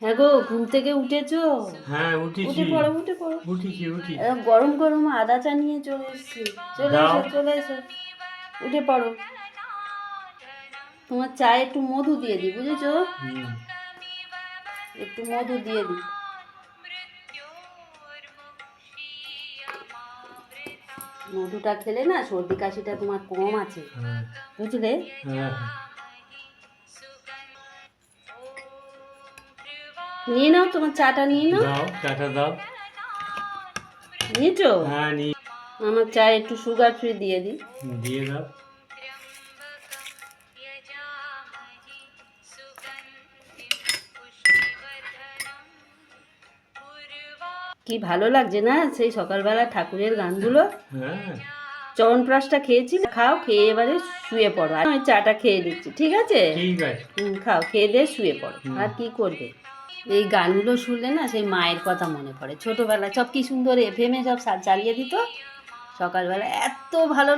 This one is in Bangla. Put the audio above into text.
হ্যাঁ গো, ঘুম থেকে উঠেছো? হ্যাঁ উঠেছি। উঠে পড়ো, উঠে পড়ো। উঠি। গরম গরম আদা চা নিয়ে চলে এসছি। চলে দাও। এসো, চলে এসো। উঠে পড়ো। তোমার চায়ে একটু মধু দিয়ে দিই, বুঝেছো? হুম। একটু মধু দিয়ে দিই। মধুটা খেলে না সর্দি কাশিটা তোমার কম আছে, হ্যাঁ বুঝলে? হ্যাঁ। নিয়ে নাও, তোমার চাটা নিয়ে নাও। দাও, চাটা দাও। নিয়েছো? হ্যাঁ আমার চায়ে একটু সুগার ফ্রি দিয়ে দিই। দিয়ে দাও। কি ভালো লাগছে না সেই সকালবেলা ঠাকুরের গানগুলো? হ্যাঁ চবনপ্রাশটা খেয়েছি, খাও, খেয়ে এবারে শুয়ে পড়ো। আর আমি চাটা খেয়ে দিচ্ছি, ঠিক আছে? ঠিক আছে। খাও, খেয়ে দিয়ে শুয়ে পড়ো। হুম। আর কি করবে? এই গানগুলো শুনলে না সেই মায়ের কথা মনে পড়ে। ছোটবেলায় সব কি সুন্দর এফএমে সব চালিয়ে দিত, সকালবেলা এত ভালো